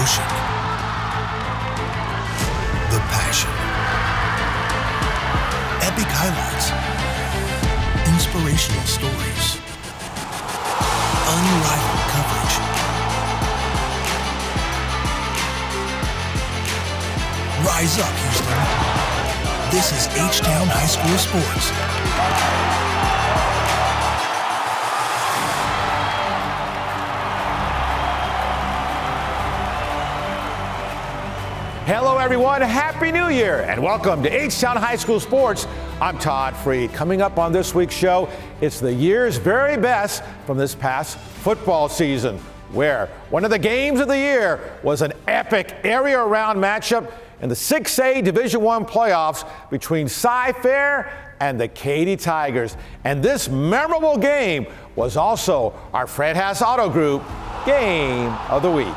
emotion, the passion, epic highlights, inspirational stories, unrivaled coverage. Rise up, Houston. This is H-Town High School Sports. Hello, everyone. Happy New Year, and welcome to H-Town High School Sports. I'm Todd Freed. Coming up on this week's show, it's the year's very best from this past football season, where one of the games of the year was an epic area-around matchup in the 6A Division I playoffs between Cy-Fair and the Katy Tigers. And this memorable game was also our Fred Haas Auto Group Game of the Week.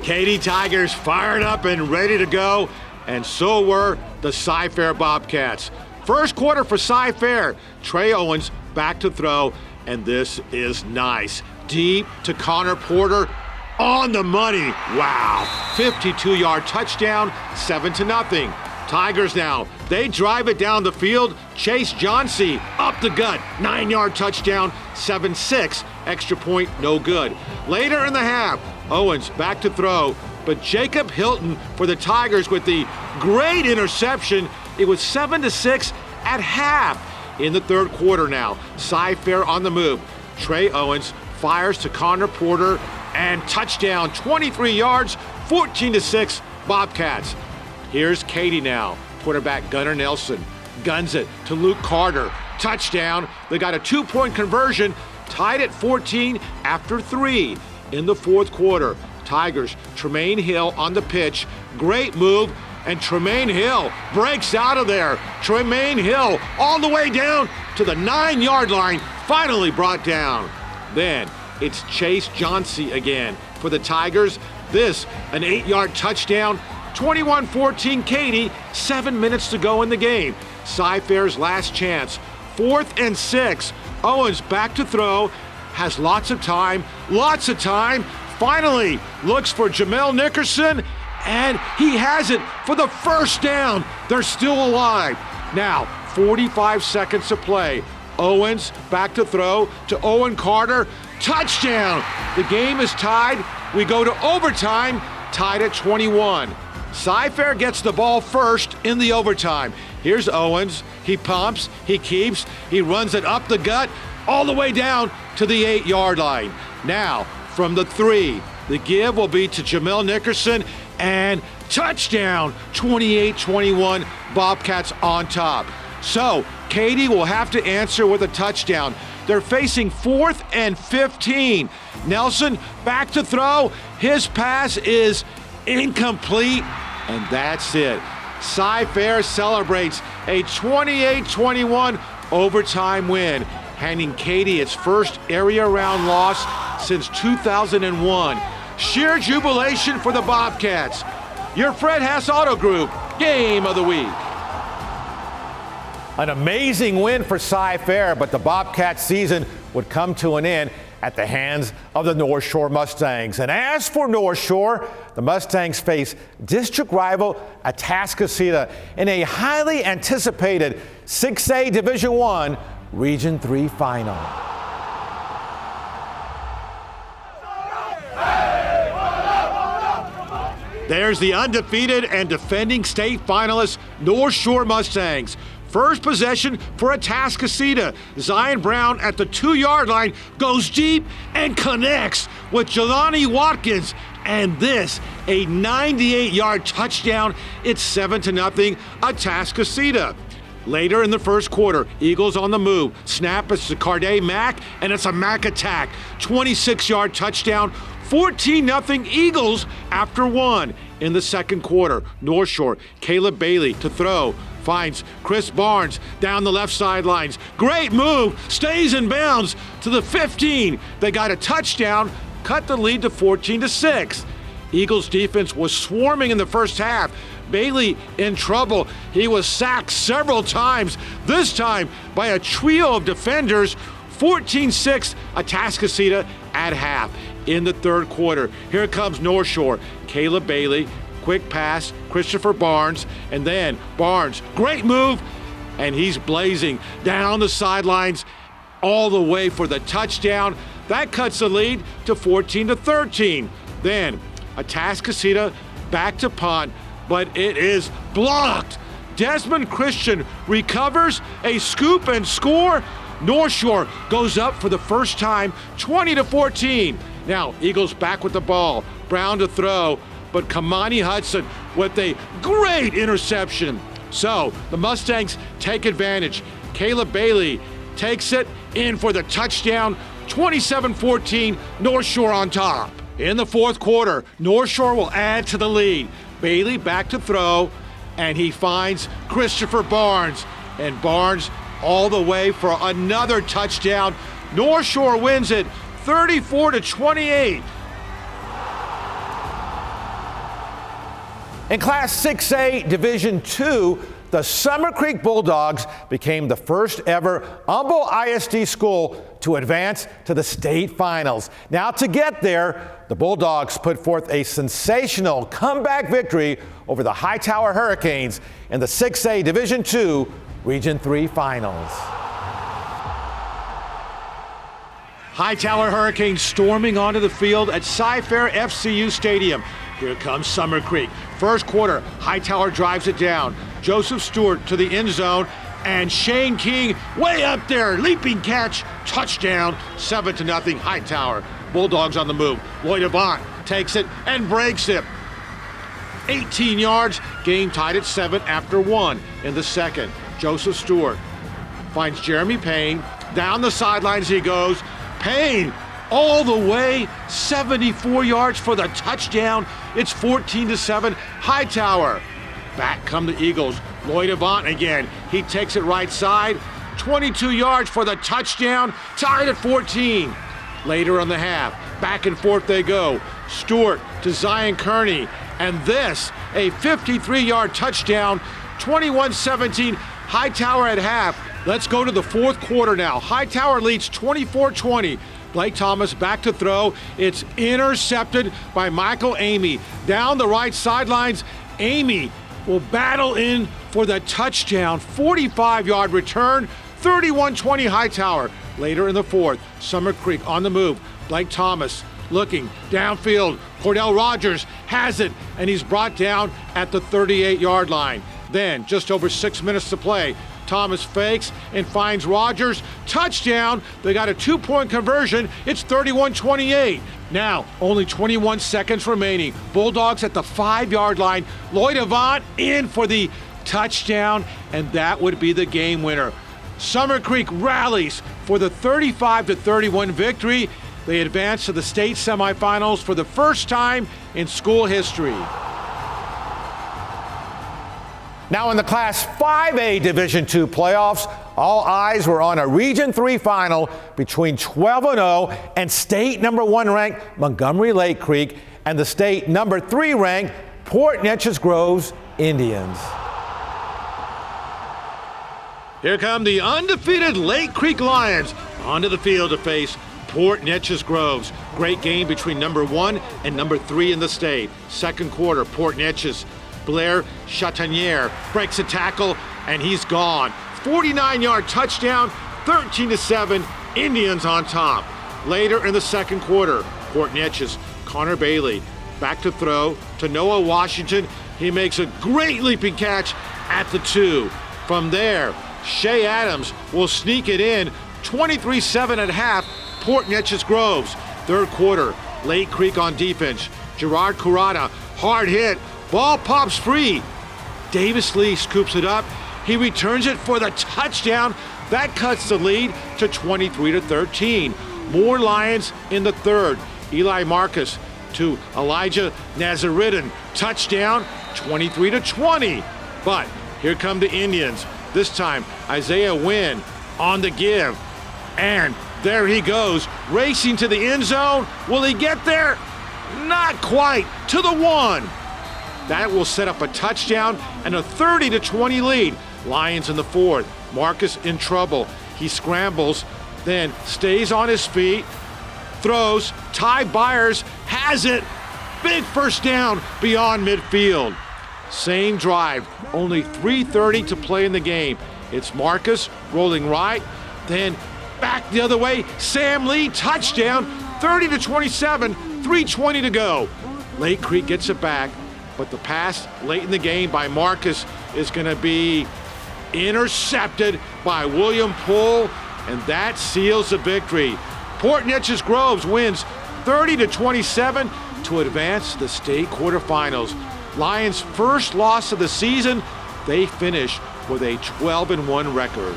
Katy Tigers fired up and ready to go, and so were the Cy-Fair Bobcats. First quarter for Cy-Fair. Trey Owens back to throw, and this is nice. Deep to Connor Porter. On the money. Wow. 52-yard touchdown, 7-0. Tigers now. They drive it down the field. Chase Johnsey up the gut. 9-yard touchdown, 7-6. Extra point, no good. Later in the half, Owens back to throw, but Jacob Hilton for the Tigers with the great interception. It was 7-6 at half. In the third quarter now, Cy-Fair on the move. Trey Owens fires to Connor Porter, and touchdown, 23 yards, 14-6, Bobcats. Here's Katy now. Quarterback Gunnar Nelson guns it to Luke Carter. Touchdown. They got a 2-point conversion, tied at 14 after 3 in the fourth quarter. Tigers, Tremaine Hill on the pitch. Great move, and Tremaine Hill breaks out of there. Tremaine Hill all the way down to the 9-yard line, finally brought down. Then it's Chase Johnsey again for the Tigers. This, an 8-yard touchdown, 21-14 Katy, 7 minutes to go in the game. Cy-Fair's last chance, 4th and 6. Owens back to throw, has lots of time, finally looks for Jamel Nickerson, and he has it for the first down. They're still alive. Now, 45 seconds to play. Owens back to throw to Owen Carter. Touchdown! The game is tied. We go to overtime, tied at 21. Cy-Fair gets the ball first in the overtime. Here's Owens. He pumps, he keeps, he runs it up the gut, all the way down to the 8-yard line. Now, from the 3, the give will be to Jamel Nickerson, and touchdown, 28-21, Bobcats on top. So, Katy will have to answer with a touchdown. They're facing 4th and 15. Nelson back to throw. His pass is incomplete, and that's it. Cy-Fair celebrates a 28-21 overtime win, handing Katy its first area-round loss since 2001. Sheer jubilation for the Bobcats. Your Fred Haas Auto Group Game of the Week. An amazing win for Cy-Fair, but the Bobcats season would come to an end at the hands of the North Shore Mustangs. And as for North Shore, the Mustangs face district rival Atascocita in a highly anticipated 6A Division I Region 3 final. There's the undefeated and defending state finalists, North Shore Mustangs. First possession for Atascocita. Zion Brown at the 2-yard line goes deep and connects with Jelani Watkins. And this, a 98-yard touchdown. It's 7-0 Atascocita. Later in the first quarter, Eagles on the move. Snap is to Carday Mack, and it's a Mack attack. 26-yard touchdown. 14-0 Eagles after 1 in the second quarter. North Shore, Caleb Bailey to throw. Finds Chris Barnes down the left sidelines. Great move, stays in bounds to the 15. They got a touchdown, cut the lead to 14-6. Eagles defense was swarming in the first half. Bailey in trouble. He was sacked several times, this time by a trio of defenders. 14-6 Atascocita at half. in the third quarter. Here comes North Shore. Caleb Bailey, quick pass, Christopher Barnes, and then Barnes, great move, and he's blazing down the sidelines all the way for the touchdown. That cuts the lead to 14-13. Then Atascocita back to punt, but it is blocked. Desmond Christian recovers a scoop and score. North Shore goes up for the first time, 20-14. Now, Eagles back with the ball. Brown to throw, but Kamani Hudson with a great interception. So the Mustangs take advantage. Caleb Bailey takes it in for the touchdown, 27-14, North Shore on top. In the fourth quarter, North Shore will add to the lead. Bailey back to throw, and he finds Christopher Barnes. And Barnes all the way for another touchdown. North Shore wins it 34-28. In Class 6A Division II, the Summer Creek Bulldogs became the first ever Humble ISD school to advance to the state finals. Now, to get there, the Bulldogs put forth a sensational comeback victory over the Hightower Hurricanes in the 6A Division II Region 3 finals. Hightower Hurricanes storming onto the field at Cy-Fair FCU Stadium. Here comes Summer Creek. First quarter, Hightower drives it down. Joseph Stewart to the end zone, and Shane King way up there, leaping catch, touchdown, 7-0 Hightower. Bulldogs on the move. Lloyd Avant takes it and breaks it. 18 yards, game tied at 7 after 1 in the second. Joseph Stewart finds Jeremy Payne. Down the sidelines he goes. Payne all the way, 74 yards for the touchdown. It's 14-7 Hightower. Back come the Eagles. Lloyd Avant again. He takes it right side. 22 yards for the touchdown. Tied at 14. Later in the half, back and forth they go. Stewart to Zion Kearney. And this, a 53-yard touchdown. 21-17 Hightower at half. Let's go to the fourth quarter now. Hightower leads 24-20. Blake Thomas back to throw. It's intercepted by Michael Amy. Down the right sidelines, Amy will battle in for the touchdown. 45-yard return, 31-20 Hightower. Later in the fourth, Summer Creek on the move. Blake Thomas looking downfield. Cordell Rogers has it, and he's brought down at the 38-yard line. Then, just over 6 minutes to play, Thomas fakes and finds Rogers. Touchdown. They got a 2-point conversion. It's 31-28. Now, only 21 seconds remaining. Bulldogs at the 5-yard line. Lloyd Avant in for the touchdown, and that would be the game winner. Summer Creek rallies for the 35-31 victory. They advance to the state semifinals for the first time in school history. Now in the Class 5A Division II playoffs, all eyes were on a Region 3 final between 12-0 and state number 1 ranked Montgomery Lake Creek and the state number 3 ranked Port Neches Groves Indians. Here come the undefeated Lake Creek Lions onto the field to face Port Neches Groves. Great game between number 1 and number 3 in the state. Second quarter, Port Neches. Blair Chatanier breaks a tackle, and he's gone. 49-yard touchdown, 13-7, Indians on top. Later in the second quarter, Port Neches, Connor Bailey back to throw to Noah Washington. He makes a great leaping catch at the 2. From there, Shea Adams will sneak it in, 23-7 at half, Port Neches Groves. Third quarter, Lake Creek on defense. Gerard Curata, hard hit. Ball pops free. Davis Lee scoops it up. He returns it for the touchdown. That cuts the lead to 23-13. More Lions in the third. Eli Marcus to Elijah Nazaridin. Touchdown, 23-20. But here come the Indians. This time, Isaiah Wynn on the give. And there he goes, racing to the end zone. Will he get there? Not quite. To the 1. That will set up a touchdown and a 30-20 lead. Lions in the fourth. Marcus in trouble. He scrambles, then stays on his feet, throws. Ty Byers has it. Big first down beyond midfield. Same drive, only 3:30 to play in the game. It's Marcus rolling right, then back the other way. Sam Lee, touchdown, 30-27, 3:20 to go. Lake Creek gets it back, but the pass late in the game by Marcus is going to be intercepted by William Poole, and that seals the victory. Port Neches Groves wins 30-27 to advance to the state quarterfinals. Lions' first loss of the season, they finish with a 12-1 record.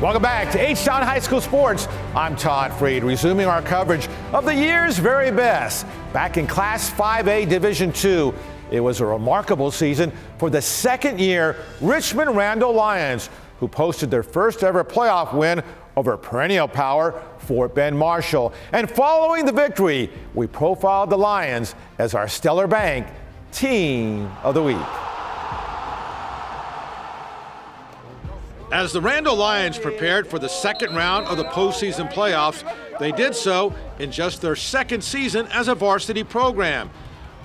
Welcome back to H-Town High School Sports. I'm Todd Freed, resuming our coverage of the year's very best. Back in Class 5A Division II, it was a remarkable season for the second year Richmond Randall Lions, who posted their first ever playoff win over perennial power Fort Bend Marshall. And following the victory, we profiled the Lions as our Stellar Bank Team of the Week. As the Randall Lions prepared for the second round of the postseason playoffs, they did so in just their second season as a varsity program,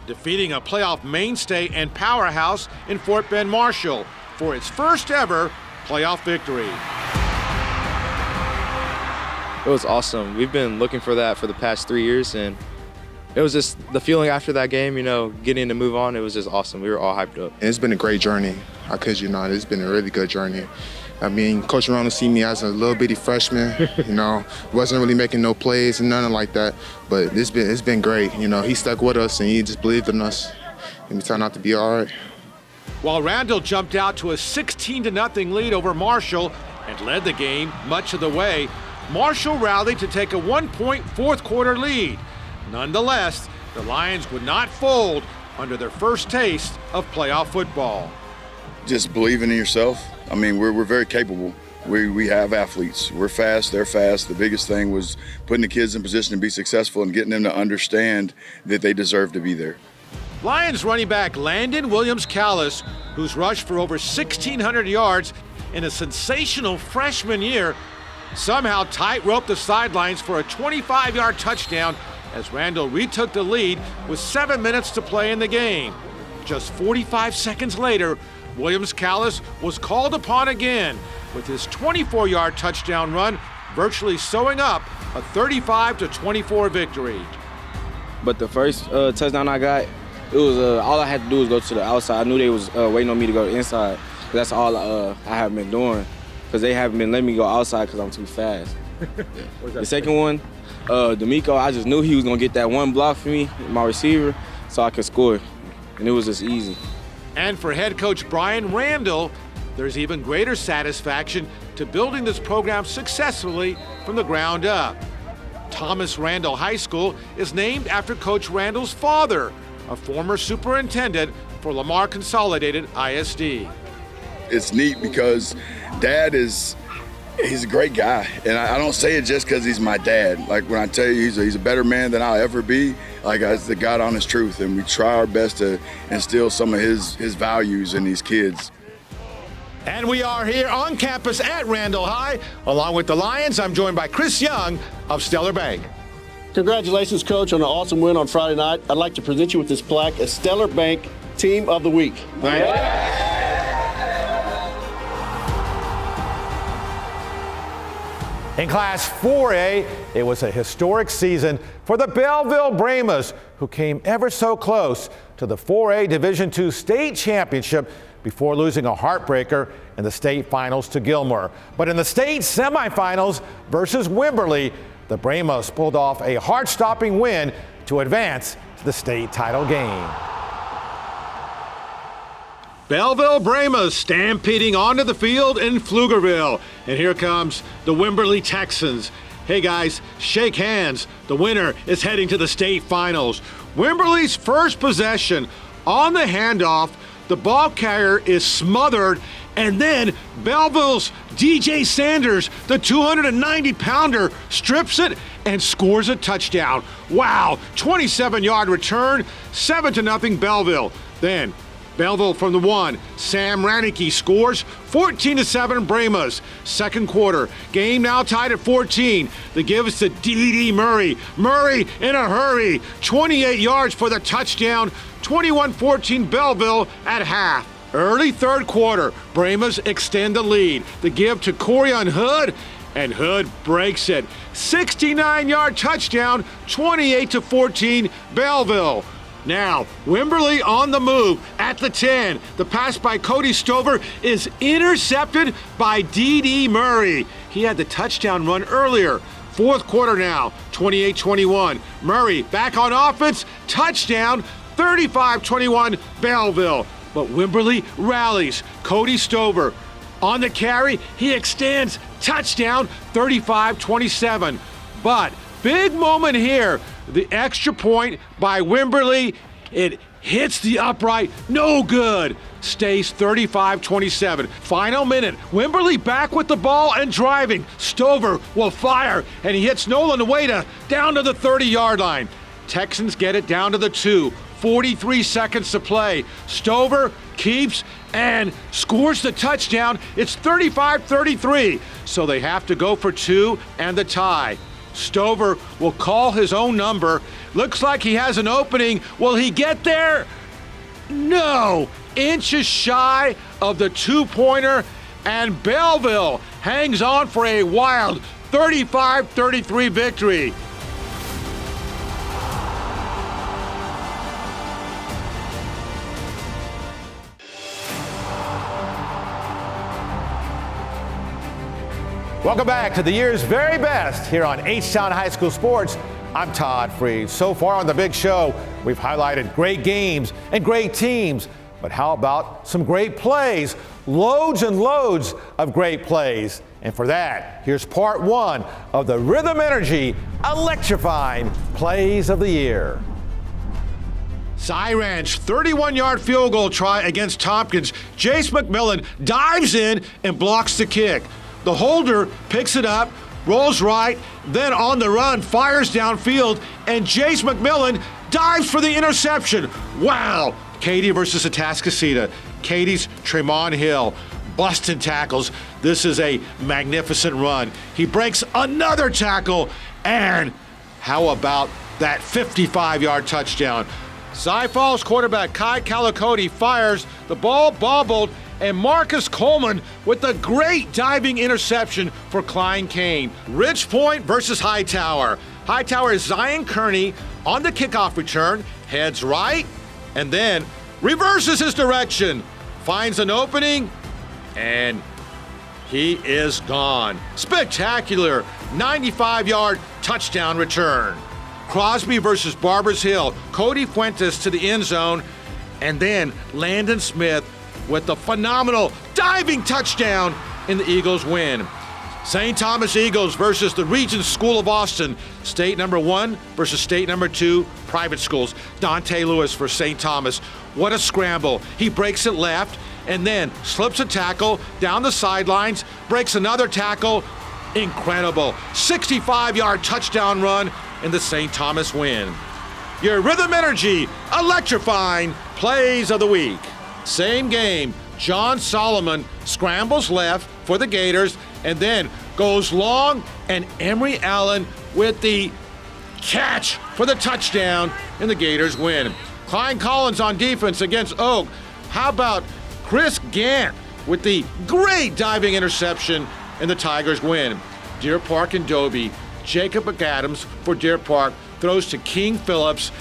defeating a playoff mainstay and powerhouse in Fort Bend Marshall for its first ever playoff victory. It was awesome. We've been looking for that for the past 3 years, and it was just the feeling after that game, getting to move on, it was just awesome. We were all hyped up. It's been a great journey. I kid you not, it's been a really good journey. I mean, Coach Ronald see me as a little bitty freshman, wasn't really making no plays and nothing like that. But it's been great. He stuck with us and he just believed in us. And we turned out to be all right. While Randall jumped out to a 16-0 lead over Marshall and led the game much of the way, Marshall rallied to take a 1-point fourth quarter lead. Nonetheless, the Lions would not fold under their first taste of playoff football. Just believing in yourself. I mean, we're very capable. We have athletes. We're fast, they're fast. The biggest thing was putting the kids in position to be successful and getting them to understand that they deserve to be there. Lions running back Landon Williams-Callis, who's rushed for over 1,600 yards in a sensational freshman year, somehow tight-roped the sidelines for a 25-yard touchdown as Randall retook the lead with 7 minutes to play in the game. Just 45 seconds later, Williams-Callis was called upon again with his 24-yard touchdown run, virtually sewing up a 35-24 victory. But the first touchdown I got, it was all I had to do was go to the outside. I knew they was waiting on me to go inside. That's all I have been doing, because they haven't been letting me go outside because I'm too fast. The second one, D'Amico, I just knew he was gonna get that one block for me, my receiver, so I could score, and it was just easy. And for head coach Brian Randall, there's even greater satisfaction to building this program successfully from the ground up. Thomas Randall High School is named after Coach Randall's father, a former superintendent for Lamar Consolidated ISD. It's neat because Dad he's a great guy. And I don't say it just because he's my dad. Like when I tell you he's a better man than I'll ever be, like it's the God honest truth. And we try our best to instill some of his values in these kids. And we are here on campus at Randall High. Along with the Lions, I'm joined by Chris Young of Stellar Bank. Congratulations, Coach, on an awesome win on Friday night. I'd like to present you with this plaque as Stellar Bank Team of the Week. Thank you. In Class 4A, it was a historic season for the Belleville Brahmas, who came ever so close to the 4A Division II state championship before losing a heartbreaker in the state finals to Gilmer. But in the state semifinals versus Wimberley, the Brahmas pulled off a heart-stopping win to advance to the state title game. Belleville Brahmas stampeding onto the field in Pflugerville. And here comes the Wimberley Texans. Hey guys, shake hands. The winner is heading to the state finals. Wimberley's first possession on the handoff. The ball carrier is smothered And then Belleville's DJ Sanders, the 290-pounder, strips it and scores a touchdown. Wow, 27-yard return, 7-0 Belleville. Then Belleville from the 1. Sam Rannicke scores 14-7 Brahmas. Second quarter, game now tied at 14. The give is to D.D. Murray. Murray in a hurry, 28 yards for the touchdown. 21-14 Belleville at half. Early third quarter, Brahmas extend the lead. The give to Corian Hood, and Hood breaks it. 69-yard touchdown, 28-14 Belleville. Now, Wimberley on the move at the 10. The pass by Cody Stover is intercepted by D.D. Murray. He had the touchdown run earlier. Fourth quarter now, 28-21. Murray back on offense, touchdown, 35-21 Belleville. But Wimberley rallies. Cody Stover on the carry, he extends, touchdown, 35-27. But big moment here. The extra point by Wimberley, it hits the upright, no good. Stays 35-27. Final minute, Wimberley back with the ball and driving. Stover will fire, and he hits Nolan Ueda down to the 30-yard line. Texans get it down to the 2. 43 seconds to play. Stover keeps and scores the touchdown. It's 35-33, so they have to go for 2 and the tie. Stover will call his own number. Looks like he has an opening. Will he get there? No. Inches shy of the 2-pointer, and Belleville hangs on for a wild 35-33 victory. Welcome back to the year's very best here on H-Town High School Sports. I'm Todd Freed. So far on the big show, we've highlighted great games and great teams. But how about some great plays? Loads and loads of great plays. And for that, here's part 1 of the Rhythm Energy electrifying plays of the year. Cy Ranch, 31-yard field goal try against Tompkins. Jace McMillan dives in and blocks the kick. The holder picks it up, rolls right, then on the run, fires downfield, and Jace McMillan dives for the interception. Wow! Katy versus Atascocita. Katy's Tremont Hill, busting tackles. This is a magnificent run. He breaks another tackle, and how about that 55-yard touchdown? Cy Falls quarterback Kai Calicote fires, the ball bobbled, and Marcus Coleman with the great diving interception for Klein Kane. Ridge Point versus Hightower. Hightower is Zion Kearney on the kickoff return, heads right, and then reverses his direction, finds an opening, and he is gone. Spectacular 95-yard touchdown return. Crosby versus Barbers Hill. Cody Fuentes to the end zone, and then Landon Smith with the phenomenal diving touchdown, and the Eagles win. St. Thomas Eagles versus the Regents School of Austin. State number 1 versus state number 2 private schools. Dante Lewis for St. Thomas. What a scramble. He breaks it left and then slips a tackle down the sidelines, breaks another tackle. Incredible. 65-yard touchdown run, and the St. Thomas win. Your Rhythm Energy electrifying plays of the week. Same game, John Solomon scrambles left for the Gators and then goes long, and Emory Allen with the catch for the touchdown, and the Gators win. Klein Collins on defense against Oak. How about Chris Gant with the great diving interception, and the Tigers win. Deer Park and Dobie. Jacob McAdams for Deer Park throws to King Phillips,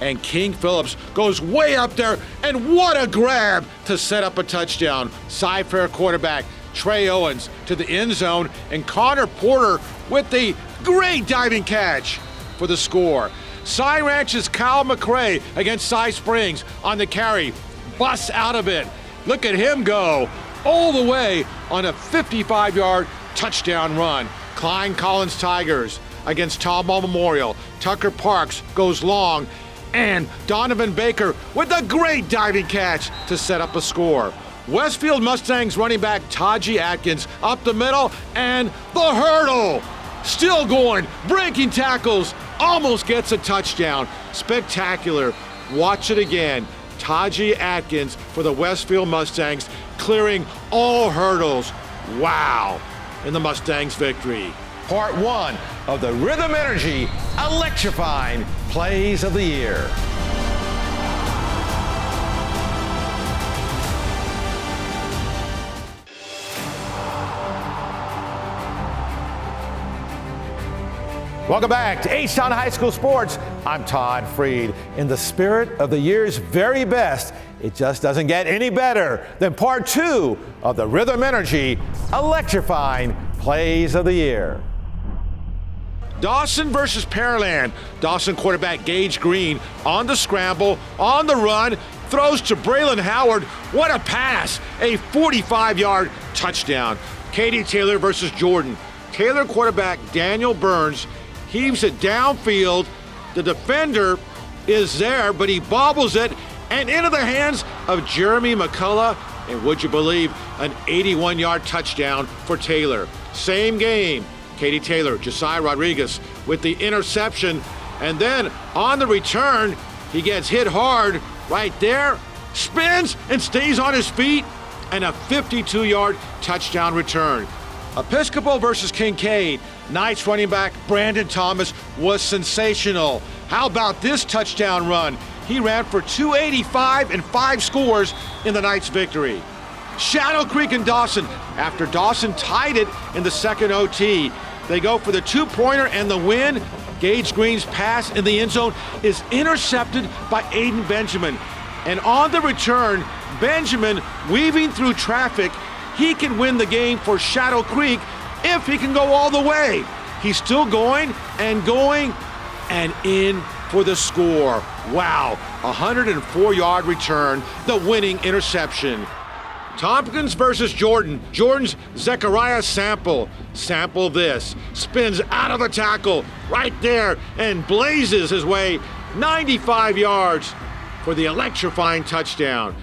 and King Phillips goes way up there, and what a grab to set up a touchdown. Cy-Fair quarterback Trey Owens to the end zone, and Connor Porter with the great diving catch for the score. Cy Ranch's Kyle McRae against Cy Springs on the carry, busts out of it. Look at him go all the way on a 55-yard touchdown run. Klein Collins Tigers against Tomball Memorial. Tucker Parks goes long, and Donovan Baker with a great diving catch to set up a score. Westfield Mustangs running back Taji Atkins up the middle, and the hurdle. Still going, breaking tackles, almost gets a touchdown. Spectacular. Watch it again. Taji Atkins for the Westfield Mustangs, clearing all hurdles. Wow. In the Mustangs' victory. Part 1 of the Rhythm Energy electrifying plays of the year. Welcome back to H-Town High School Sports. I'm Todd Freed. In the spirit of the year's very best, it just doesn't get any better than part 2 of the Rhythm Energy electrifying plays of the year. Dawson versus Pearland. Dawson quarterback Gage Green on the scramble, on the run, throws to Braylon Howard. What a pass! A 45-yard touchdown. Katie Taylor versus Jordan. Taylor quarterback Daniel Burns heaves it downfield. The defender is there, but he bobbles it and into the hands of Jeremy McCullough. And would you believe, an 81-yard touchdown for Taylor. Same game. Katie Taylor, Josiah Rodriguez with the interception. And then on the return, he gets hit hard right there, spins and stays on his feet, and a 52-yard touchdown return. Episcopal versus Kincaid. Knights running back Brandon Thomas was sensational. How about this touchdown run? He ran for 285 and 5 scores in the Knights' victory. Shadow Creek and Dawson. After Dawson tied it in the second OT, they go for the 2-pointer and the win. Gage Green's pass in the end zone is intercepted by Aiden Benjamin. And on the return, Benjamin weaving through traffic, he can win the game for Shadow Creek if he can go all the way. He's still going and in for the score. Wow, 104-yard return, the winning interception. Tompkins versus Jordan. Jordan's Zechariah Sample. Sample this. Spins out of the tackle right there and blazes his way 95 yards for the electrifying touchdown.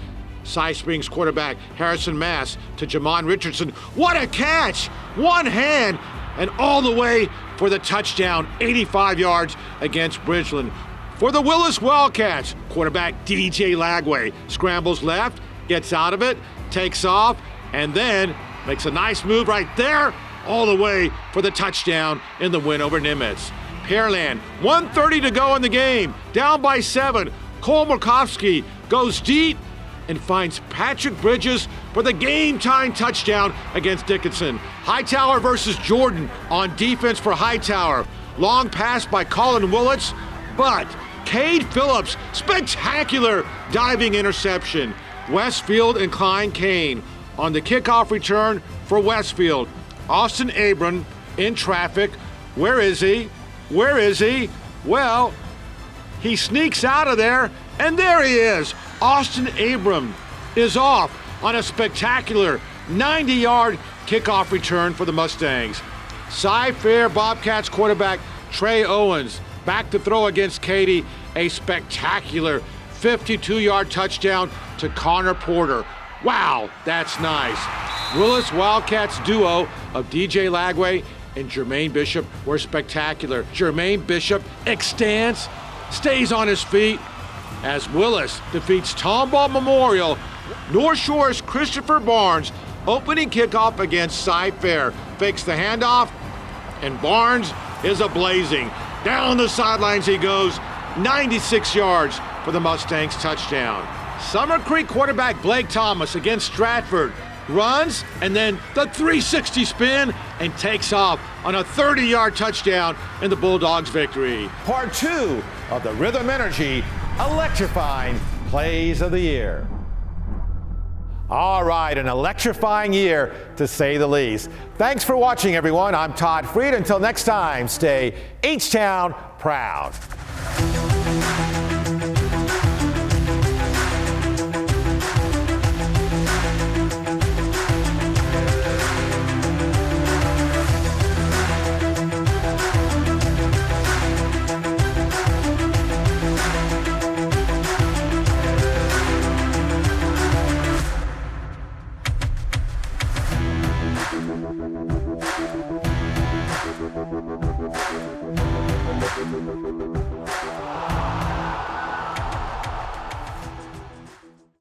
Cy Springs quarterback Harrison Mass to Jamon Richardson. What a catch! One hand and all the way for the touchdown, 85 yards against Bridgeland. For the Willis Wildcats, quarterback DJ Lagway scrambles left, gets out of it, takes off, and then makes a nice move right there, all the way for the touchdown in the win over Nimitz. Pearland, 1:30 to go in the game, down by 7. Cole Murkowski goes deep and finds Patrick Bridges for the game-time touchdown against Dickinson. Hightower versus Jordan on defense for Hightower. Long pass by Colin Willits, but Cade Phillips, spectacular diving interception. Westfield and Klein Kane on the kickoff return for Westfield. Austin Abram in traffic. Where is he? Where is he? Well, he sneaks out of there, and there he is. Austin Abram is off on a spectacular 90-yard kickoff return for the Mustangs. Cy-Fair Bobcats quarterback Trey Owens back to throw against Katy. A spectacular 52-yard touchdown to Connor Porter. Wow, that's nice. Willis Wildcats duo of DJ Lagway and Jermaine Bishop were spectacular. Jermaine Bishop extends, stays on his feet as Willis defeats Tomball Memorial. North Shore's Christopher Barnes opening kickoff against Cy-Fair. Fakes the handoff, and Barnes is a-blazing. Down the sidelines he goes, 96 yards for the Mustangs touchdown. Summer Creek quarterback Blake Thomas against Stratford runs and then the 360 spin and takes off on a 30-yard touchdown in the Bulldogs' victory. Part 2 of the Rhythm Energy electrifying plays of the year. All right, an electrifying year to say the least. Thanks for watching, everyone. I'm Todd Freed. Until next time, stay H-Town proud.